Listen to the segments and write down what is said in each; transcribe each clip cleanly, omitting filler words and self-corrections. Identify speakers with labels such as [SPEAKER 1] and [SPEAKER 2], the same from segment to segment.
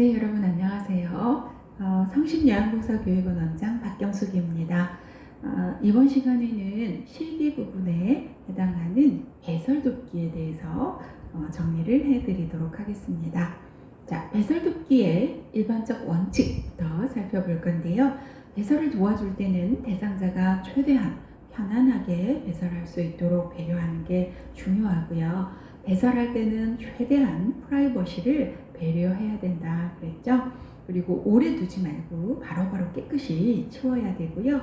[SPEAKER 1] 네, 여러분 안녕하세요. 성심요양봉사교육원 원장 박경숙입니다. 이번 시간에는 실기 부분에 해당하는 배설돕기에 대해서 정리를 해드리도록 하겠습니다. 자, 배설돕기의 일반적 원칙부터 살펴볼 건데요. 배설을 도와줄 때는 대상자가 최대한 편안하게 배설할 수 있도록 배려하는 게 중요하고요. 배설할 때는 최대한 프라이버시를 배려해야 된다 그랬죠. 그리고 오래 두지 말고 바로바로 깨끗이 치워야 되고요.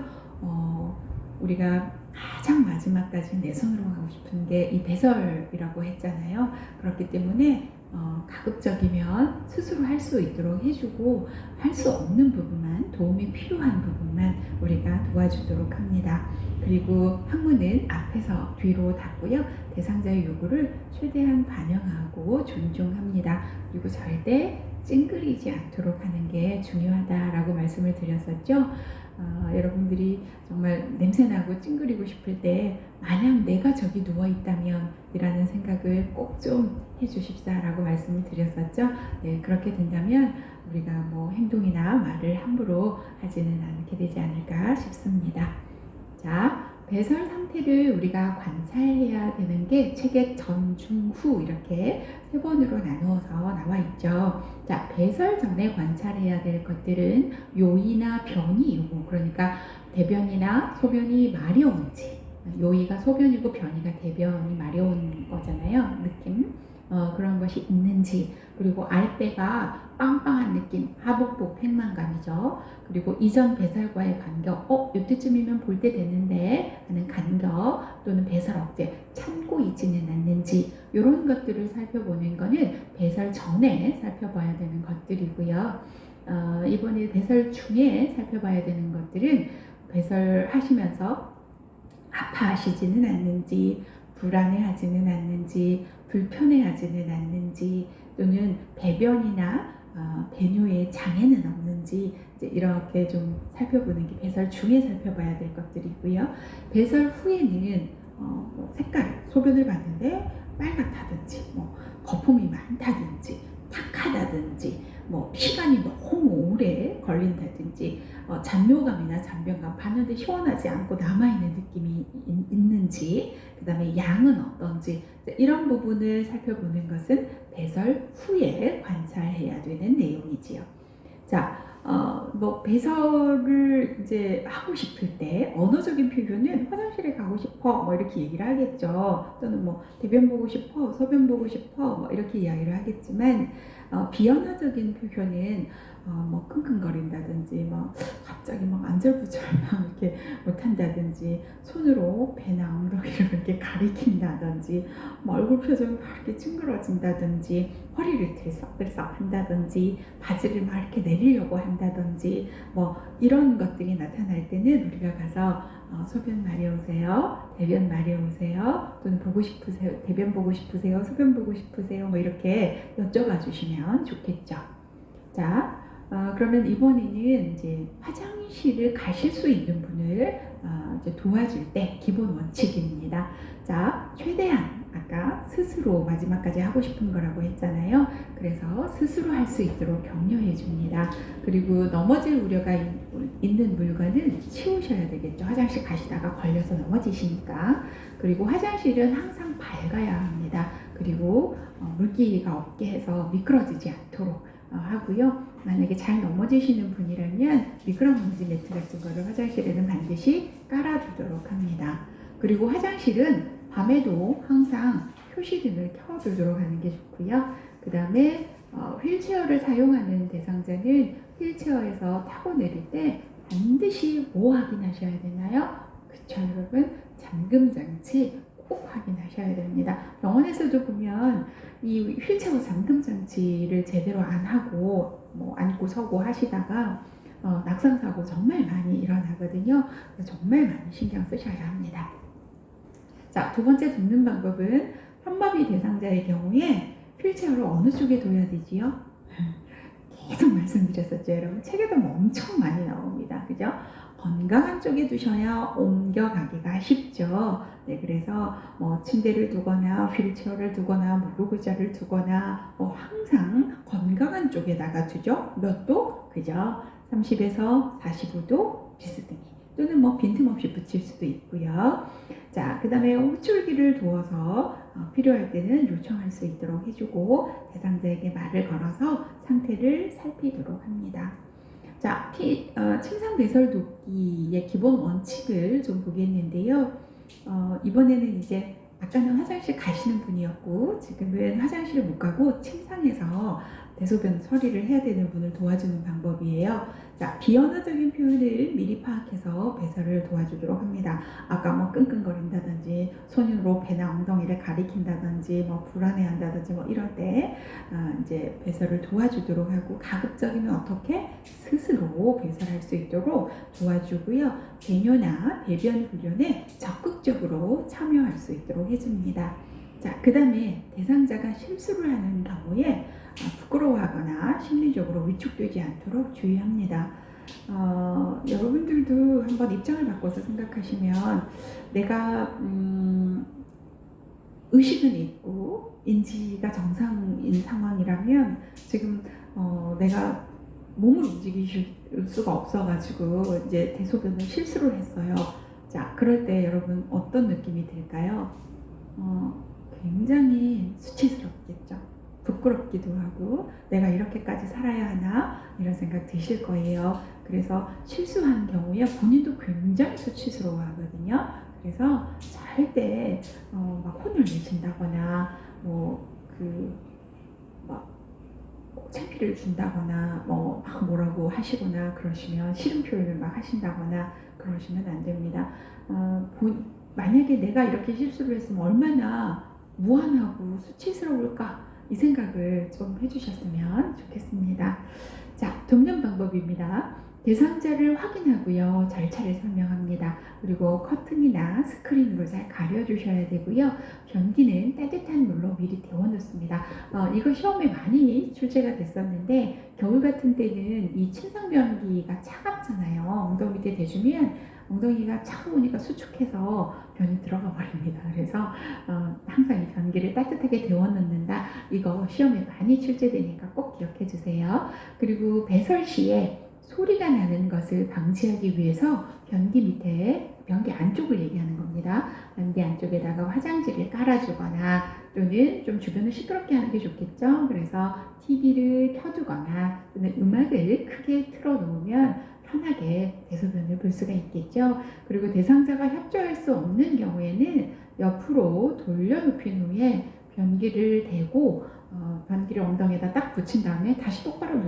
[SPEAKER 1] 우리가 가장 마지막까지 내 손으로 하고 싶은 게 이 배설이라고 했잖아요. 그렇기 때문에 가급적이면 스스로 할 수 있도록 해주고, 할 수 없는 부분만, 도움이 필요한 부분만 우리가 도와주도록 합니다. 그리고 항문은 앞에서 뒤로 닫고요. 대상자의 요구를 최대한 반영하고 존중합니다. 그리고 절대 찡그리지 않도록 하는 게 중요하다라고 말씀을 드렸었죠. 여러분들이 정말 냄새나고 찡그리고 싶을 때 만약 내가 저기 누워있다면 이라는 생각을 꼭 좀 해주십사라고 말씀을 드렸었죠. 네, 그렇게 된다면 우리가 뭐 행동이나 말을 함부로 하지는 않게 되지 않을까 싶습니다. 자, 배설 상태를 우리가 관찰해야 되는 게 책의 전, 중, 후 이렇게 세 번으로 나누어서 나와 있죠. 자, 배설 전에 관찰해야 될 것들은 요의나 변이, 그러니까 대변이나 소변이 마려운지, 요의가 소변이고 변이가 대변이 마려운 거잖아요. 느낌. 그런 것이 있는지, 그리고 아랫배가 빵빵한 느낌, 하복복 팽만감이죠. 그리고 이전 배설과의 간격, 이때쯤이면 볼 때 됐는데 하는 간격, 또는 배설 억제, 참고 있지는 않는지, 이런 것들을 살펴보는 거는 배설 전에 살펴봐야 되는 것들이고요. 이번에 배설 중에 살펴봐야 되는 것들은 배설하시면서 아파하시지는 않는지, 불안해하지는 않는지, 불편해하지는 않는지, 또는 배변이나 배뇨에 장애는 없는지, 이렇게 좀 살펴보는 게 배설 중에 살펴봐야 될 것들이고요. 배설 후에는 색깔, 소변을 봤는데 빨갛다든지, 거품이 많다든지, 탁하다든지, 피관이 너무 오래 걸린다든지, 잔뇨감이나 잔변감, 봤는데 시원하지 않고 남아있는 느낌이 있는지, 그 다음에 양은 어떤지, 이런 부분을 살펴보는 것은 배설 후에 관찰해야 되는 내용이지요. 자, 배설을 이제 하고 싶을 때 언어적인 표현은 화장실에 가고 싶어 이렇게 얘기를 하겠죠. 또는 대변 보고 싶어, 소변 보고 싶어 이렇게 이야기를 하겠지만, 비언어적인 표현은 끙끙거린다든지, 갑자기 안절부절 이렇게 못한다든지, 손으로 배나 엉덩이를 이렇게 가리킨다든지, 얼굴 표정이 이렇게 찡그러진다든지, 허리를 들썩들썩 한다든지, 바지를 막 이렇게 내리려고 한다든지, 이런 것들이 나타날 때는 우리가 가서 소변 마려우세요? 대변 마려우세요? 또는 보고 싶으세요? 대변 보고 싶으세요? 소변 보고 싶으세요? 이렇게 여쭤봐 주시면 좋겠죠. 자, 그러면 이번에는 이제 화장실을 가실 수 있는 분을 이제 도와줄 때 기본 원칙입니다. 자, 최대한 아까 스스로 마지막까지 하고 싶은 거라고 했잖아요. 그래서 스스로 할 수 있도록 격려해 줍니다. 그리고 넘어질 우려가 있는 물건은 치우셔야 되겠죠. 화장실 가시다가 걸려서 넘어지시니까. 그리고 화장실은 항상 밝아야 합니다. 그리고 물기가 없게 해서 미끄러지지 않도록 하고요. 만약에 잘 넘어지시는 분이라면 미끄럼먼지 매트 같은 거를 화장실에는 반드시 깔아두도록 합니다. 그리고 화장실은 밤에도 항상 표시등을 켜두도록 하는 게 좋고요. 그 다음에 휠체어를 사용하는 대상자는 휠체어에서 타고 내릴 때 반드시 뭐 확인하셔야 되나요? 그쵸, 여러분? 잠금장치 꼭 확인하셔야 됩니다. 병원에서도 보면 이 휠체어 잠금장치를 제대로 안 하고 앉고 서고 하시다가 낙상사고 정말 많이 일어나거든요. 정말 많이 신경 쓰셔야 합니다. 자, 두 번째 돕는 방법은 현마비 대상자의 경우에 휠체어를 어느 쪽에 둬야 되지요? 계속 말씀드렸었죠, 여러분. 책에도 엄청 많이 나옵니다. 그죠? 건강한 쪽에 두셔야 옮겨가기가 쉽죠. 네, 그래서 뭐 침대를 두거나 휠체어를 두거나 무릎 의자를 두거나 뭐 항상 건강한 쪽에다가 두죠. 몇 도? 그죠? 30에서 45도 비스듬히, 또는 뭐 빈틈없이 붙일 수도 있고요. 자, 그 다음에 호출기를 두어서 필요할 때는 요청할 수 있도록 해주고, 대상자에게 말을 걸어서 상태를 살피도록 합니다. 자, 침상 배설 돕기의 기본 원칙을 좀 보겠는데요. 이번에는 이제 아까는 화장실 가시는 분이었고, 지금은 화장실을 못 가고 침상에서 대소변 처리를 해야 되는 분을 도와주는 방법이에요. 자, 비언어적인 표현을 미리 파악해서 배설을 도와주도록 합니다. 아까 뭐 끙끙거린다든지, 손으로 배나 엉덩이를 가리킨다든지, 뭐 불안해한다든지, 뭐 이럴 때 이제 배설을 도와주도록 하고, 가급적이면 어떻게 스스로 배설할 수 있도록 도와주고요. 배뇨나 배변 훈련에 적극적으로 참여할 수 있도록 해줍니다. 자, 그 다음에 대상자가 실수를 하는 경우에 부끄러워하거나 심리적으로 위축되지 않도록 주의합니다. 여러분들도 한번 입장을 바꿔서 생각하시면, 내가 의식은 있고 인지가 정상인 상황이라면 지금 내가 몸을 움직이실 수가 없어가지고 이제 대소변을 실수를 했어요. 자, 그럴 때 여러분 어떤 느낌이 들까요? 굉장히 수치스럽겠죠. 부끄럽기도 하고, 내가 이렇게까지 살아야 하나 이런 생각 드실 거예요. 그래서 실수한 경우에 본인도 굉장히 수치스러워 하거든요. 그래서 잘 때 막 혼을 내신다거나 창피를 준다거나 막 뭐라고 하시거나 그러시면, 싫은 표현을 막 하신다거나 그러시면 안 됩니다. 만약에 내가 이렇게 실수를 했으면 얼마나 무안하고 수치스러울까, 이 생각을 좀 해주셨으면 좋겠습니다. 자, 돕는 방법입니다. 대상자를 확인하고요. 절차를 설명합니다. 그리고 커튼이나 스크린으로 잘 가려주셔야 되고요. 변기는 따뜻한 물로 미리 데워놓습니다. 이거 시험에 많이 출제가 됐었는데, 겨울 같은 때는 이 침상 변기가 차갑잖아요. 엉덩이 밑에 대주면 엉덩이가 차가우니까 수축해서 변이 들어가 버립니다. 그래서 항상 이 변기를 따뜻하게 데워놓는다. 이거 시험에 많이 출제되니까 꼭 기억해 주세요. 그리고 배설 시에 소리가 나는 것을 방지하기 위해서 변기 밑에, 변기 안쪽을 얘기하는 겁니다. 변기 안쪽에다가 화장지를 깔아주거나, 또는 좀 주변을 시끄럽게 하는 게 좋겠죠. 그래서 TV를 켜두거나, 또는 음악을 크게 틀어놓으면 편하게 대소변을 볼 수가 있겠죠. 그리고 대상자가 협조할 수 없는 경우에는 옆으로 돌려눕힌 후에 변기를 대고 변기를 엉덩이에다 딱 붙인 다음에 다시 똑바로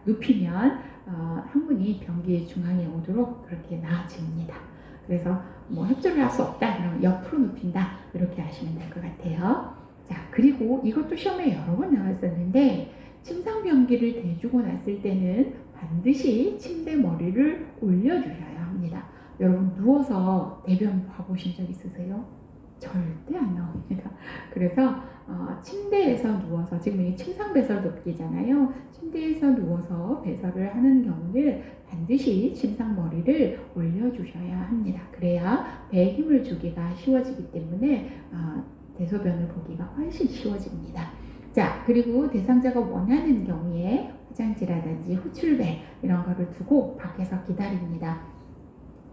[SPEAKER 1] 눕히면 항문이 변기 중앙에 오도록 그렇게 나아집니다. 그래서 뭐 협조를 할 수 없다 그러면 옆으로 눕힌다, 이렇게 하시면 될 것 같아요. 자, 그리고 이것도 시험에 여러 번 나왔었는데, 침상 변기를 대주고 났을 때는 반드시 침대 머리를 올려주셔야 합니다. 여러분 누워서 대변 봐보신 적 있으세요? 절대 안 나옵니다. 그래서 침대에서 누워서, 지금 이 침상 배설 돕기잖아요. 침대에서 누워서 배설을 하는 경우는 반드시 침상 머리를 올려주셔야 합니다. 그래야 배에 힘을 주기가 쉬워지기 때문에 대소변을 보기가 훨씬 쉬워집니다. 자, 그리고 대상자가 원하는 경우에 화장지라든지 호출벨 이런 거를 두고 밖에서 기다립니다.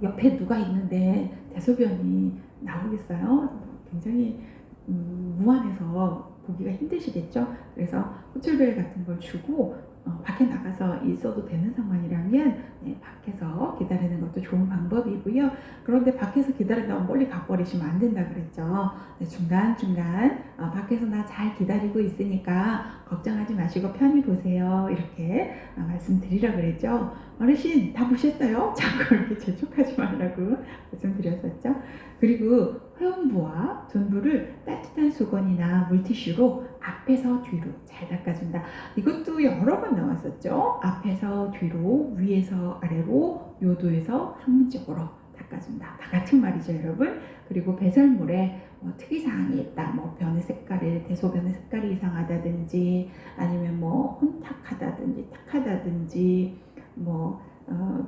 [SPEAKER 1] 옆에 누가 있는데 대소변이 나오겠어요? 굉장히 무안해서 보기가 힘드시겠죠? 그래서 호출벨 같은 걸 주고 밖에 나가서 있어도 되는 상황이라면 밖에서 기다리는 것도 좋은 방법이고요. 그런데 밖에서 기다린다고 멀리 가버리시면 안 된다 그랬죠. 중간중간 밖에서 나 잘 기다리고 있으니까 걱정하지 마시고 편히 보세요, 이렇게 말씀드리라 그랬죠. 어르신 다 보셨어요? 자꾸 이렇게 재촉하지 말라고 말씀드렸었죠. 그리고 회원부와 둔부를 따뜻한 수건이나 물티슈로 앞에서 뒤로 잘 닦아준다. 이것도 여러 번 나왔었죠. 앞에서 뒤로, 위에서 아래로, 요도에서 항문 쪽으로 닦아준다. 다 같은 말이죠, 여러분. 그리고 배설물에 특이사항이 있다. 변의 색깔이, 대소변의 색깔이 이상하다든지, 아니면 혼탁하다든지 탁하다든지,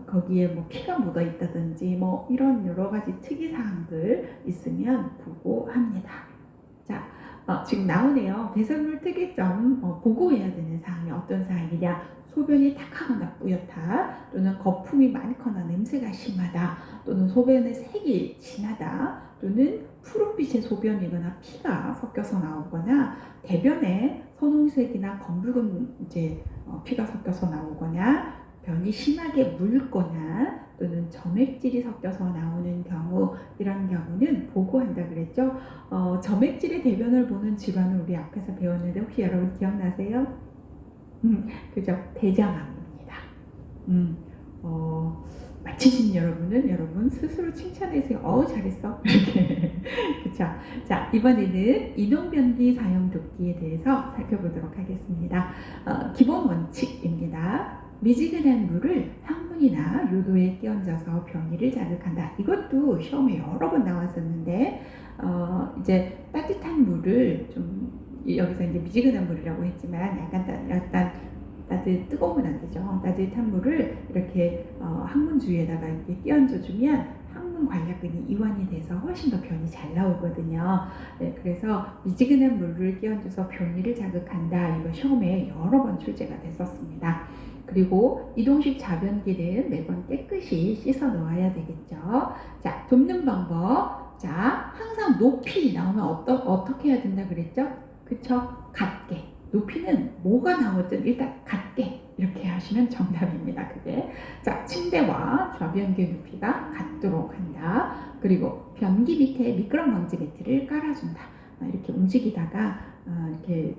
[SPEAKER 1] 거기에 뭐 피가 묻어 있다든지 뭐 이런 여러 가지 특이사항들 있으면 보고합니다. 자, 지금 나오네요. 배설물 특이점 보고해야 되는 사항이 어떤 사항이냐. 소변이 탁하거나 뿌옇다, 또는 거품이 많거나 냄새가 심하다, 또는 소변의 색이 진하다, 또는 푸른빛의 소변이거나 피가 섞여서 나오거나, 대변에 선홍색이나 검붉은 피가 섞여서 나오거나, 변이 심하게 묽거나 또는 점액질이 섞여서 나오는 경우, 이런 경우는 보고한다 그랬죠. 점액질의 대변을 보는 질환을 우리 앞에서 배웠는데 혹시 여러분 기억나세요? 그죠? 대장암입니다. 맞히신 여러분은 여러분 스스로 칭찬해주세요. 잘했어. 이렇게. 그쵸? 자, 이번에는 이동변기 사용 돕기에 대해서 살펴보도록 하겠습니다. 기본 원칙입니다. 미지근한 물을 항문이나 요도에 끼얹어서 변이를 자극한다. 이것도 시험에 여러 번 나왔었는데, 이제 따뜻한 물을 여기서 이제 미지근한 물이라고 했지만 약간 뜨거우면 안 되죠. 따뜻한 물을 이렇게 항문 주위에다가 이렇게 끼얹어 주면 항문 관략근이 이완이 돼서 훨씬 더 변이 잘 나오거든요. 네, 그래서 미지근한 물을 끼얹어서 변이를 자극한다. 이거 시험에 여러 번 출제가 됐었습니다. 그리고 이동식 자변기는 매번 깨끗이 씻어 놓아야 되겠죠. 자, 돕는 방법. 자, 항상 높이 나오면 어떻게 해야 된다 그랬죠? 그쵸? 같게. 높이는 뭐가 나오든 일단 같게 이렇게 하시면 정답입니다. 그게. 자, 침대와 좌변기 높이가 같도록 한다. 그리고 변기 밑에 미끄럼방지 매트를 깔아준다. 이렇게 움직이다가 이렇게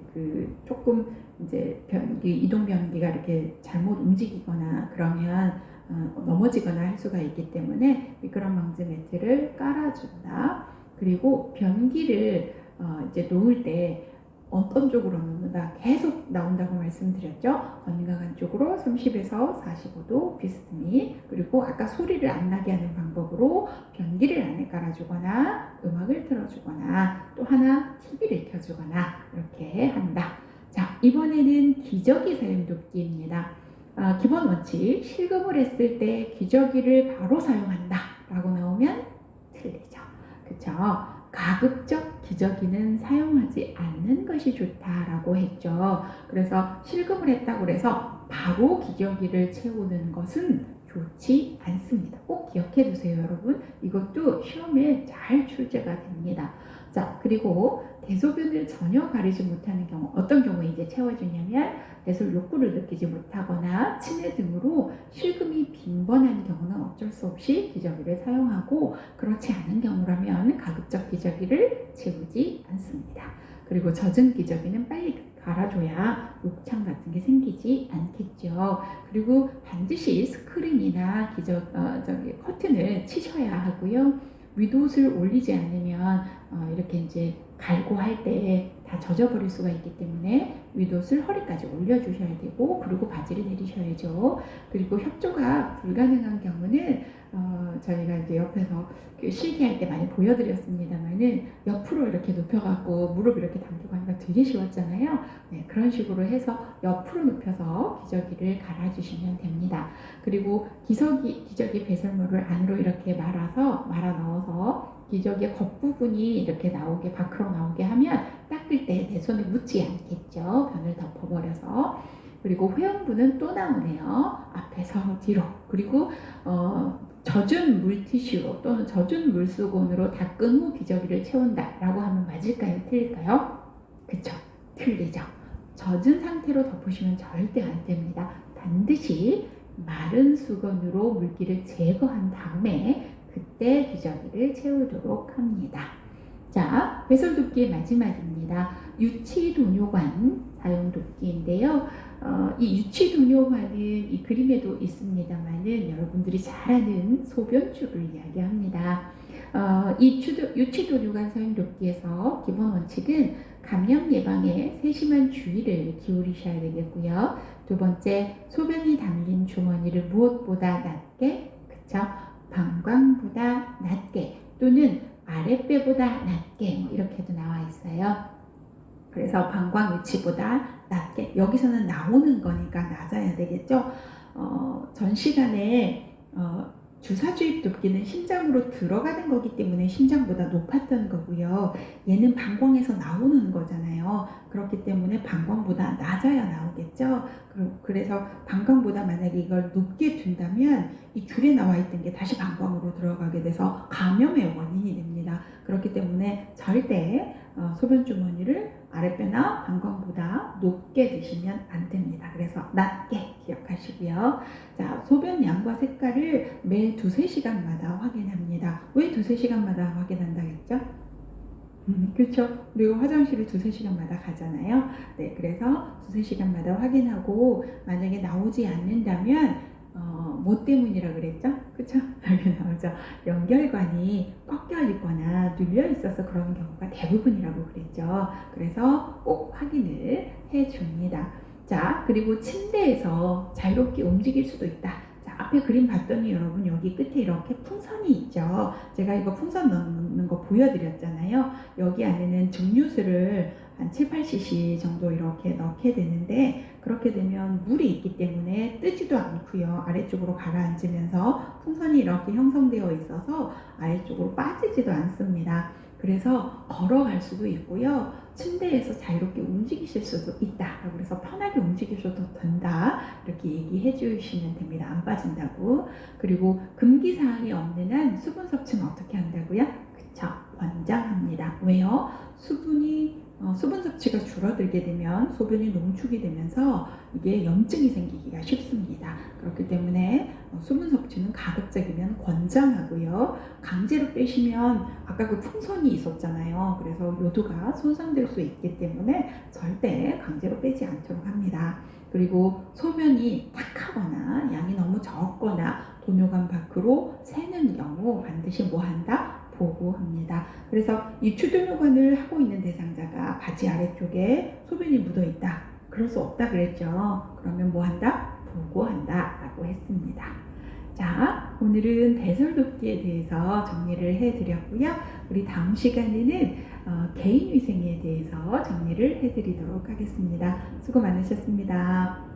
[SPEAKER 1] 조금 이제 이동 변기가 이렇게 잘못 움직이거나 그러면 넘어지거나 할 수가 있기 때문에 미끄럼방지 매트를 깔아준다. 그리고 변기를 이제 놓을 때 어떤 쪽으로 놓는다 계속 나온다고 말씀드렸죠. 건강한 쪽으로 30에서 45도 비스듬히, 그리고 아까 소리를 안 나게 하는 방법으로 변기를 안에 깔아주거나 음악을 틀어주거나 또 하나 TV를 켜주거나 이렇게 한다. 자, 이번에는 기저귀 사용 돕기입니다. 기본 원칙, 실금을 했을 때 기저귀를 바로 사용한다 라고 나오면 틀리죠. 그쵸? 가급적 기저귀는 사용하지 않는 것이 좋다라고 했죠. 그래서 실금을 했다고 해서 바로 기저귀를 채우는 것은 좋지 않습니다. 꼭 기억해 두세요, 여러분. 이것도 시험에 잘 출제가 됩니다. 자, 그리고 대소변을 전혀 가리지 못하는 경우, 어떤 경우에 이제 채워주냐면 배설 욕구를 느끼지 못하거나 치매 등으로 실금이 빈번한 경우는 어쩔 수 없이 기저귀를 사용하고, 그렇지 않은 경우라면 가급적 기저귀를 채우지 않습니다. 그리고 젖은 기저귀는 빨리 갈아줘야 욕창 같은 게 생기지 않겠죠. 그리고 반드시 스크린이나 커튼을 치셔야 하고요. 윗옷을 올리지 않으면 이렇게 이제 갈고 할 때 다 젖어버릴 수가 있기 때문에 윗옷을 허리까지 올려주셔야 되고, 그리고 바지를 내리셔야죠. 그리고 협조가 불가능한 경우는 저희가 이제 옆에서 실기할 때 많이 보여드렸습니다만은 옆으로 이렇게 눕혀갖고 무릎 이렇게 당기고 하니까 되게 쉬웠잖아요. 네, 그런 식으로 해서 옆으로 눕혀서 기저귀를 갈아주시면 됩니다. 그리고 기저귀 배설물을 안으로 이렇게 말아 넣어서 기저귀의 겉부분이 이렇게 밖으로 나오게 하면 닦을 때 내 손에 묻지 않겠죠. 변을 덮어버려서. 그리고 회원부는 또 나오네요. 앞에서 뒤로. 그리고 젖은 물티슈로 또는 젖은 물수건으로 닦은 후 기저귀를 채운다 라고 하면 맞을까요? 틀릴까요? 그쵸? 틀리죠. 젖은 상태로 덮으시면 절대 안 됩니다. 반드시 마른 수건으로 물기를 제거한 다음에 그때 기저귀를 채우도록 합니다. 자, 배설 돕기의 마지막입니다. 유치도뇨관 사용 돕기인데요. 이 유치도뇨관은 이 그림에도 있습니다만은 여러분들이 잘 아는 소변줄을 이야기합니다. 이 유치도뇨관 사용 돕기에서 기본 원칙은 감염 예방에 세심한 주의를 기울이셔야 되겠고요. 두 번째, 소변이 담긴 주머니를 무엇보다 낮게, 그쵸? 방광보다 낮게, 또는 아랫배보다 낮게, 이렇게도 나와 있어요. 그래서 방광 위치보다 낮게, 여기서는 나오는 거니까 낮아야 되겠죠. 전 시간에 주사 주입 돕기는 심장으로 들어가는 거기 때문에 심장보다 높았던 거고요. 얘는 방광에서 나오는 거잖아요. 그렇기 때문에 방광보다 낮아야 나오겠죠. 그래서 방광보다 만약에 이걸 높게 둔다면 이 줄에 나와 있던 게 다시 방광으로 들어가게 돼서 감염의 원인이 됩니다. 그렇기 때문에 절대 소변 주머니를 아랫배나 방광보다 높게 드시면 안 됩니다. 그래서 낮게 기억하시고요. 자, 소변 양과 색깔을 매 2-3시간마다 확인합니다. 왜 2-3시간마다 확인한다 했죠? 그렇죠. 그리고 화장실을 2-3시간마다 가잖아요. 네, 그래서 2-3시간마다 확인하고 만약에 나오지 않는다면 뭐 때문이라 그랬죠? 그쵸? 여기 나오죠. 연결관이 꺾여 있거나 눌려 있어서 그런 경우가 대부분이라고 그랬죠. 그래서 꼭 확인을 해줍니다. 자, 그리고 침대에서 자유롭게 움직일 수도 있다. 자, 앞에 그림 봤더니 여러분 여기 끝에 이렇게 풍선이 있죠. 제가 이거 풍선 넣는 거 보여드렸잖아요. 여기 안에는 증류수를 한 7-8cc 정도 이렇게 넣게 되는데 그렇게 되면 물이 있기 때문에 뜨지도 않고요. 아래쪽으로 가라앉으면서 풍선이 이렇게 형성되어 있어서 아래쪽으로 빠지지도 않습니다. 그래서 걸어갈 수도 있고요. 침대에서 자유롭게 움직이실 수도 있다. 그래서 편하게 움직이셔도 된다. 이렇게 얘기해 주시면 됩니다. 안 빠진다고. 그리고 금기사항이 없는 한 수분 섭취는 어떻게 한다고요? 그쵸. 권장합니다. 왜요? 수분 섭취가 줄어들게 되면 소변이 농축이 되면서 이게 염증이 생기기가 쉽습니다. 그렇기 때문에 수분 섭취는 가급적이면 권장하고요. 강제로 빼시면 아까 그 풍선이 있었잖아요. 그래서 요도가 손상될 수 있기 때문에 절대 강제로 빼지 않도록 합니다. 그리고 소변이 탁하거나 양이 너무 적거나 도뇨관 밖으로 새는 경우 반드시 뭐 한다? 보고합니다. 그래서 이 추도뇨관을 하고 있는 대상자가 바지 아래쪽에 소변이 묻어 있다. 그럴 수 없다 그랬죠. 그러면 뭐 한다? 보고한다 라고 했습니다. 자, 오늘은 배설돕기에 대해서 정리를 해드렸고요. 우리 다음 시간에는 개인위생에 대해서 정리를 해드리도록 하겠습니다. 수고 많으셨습니다.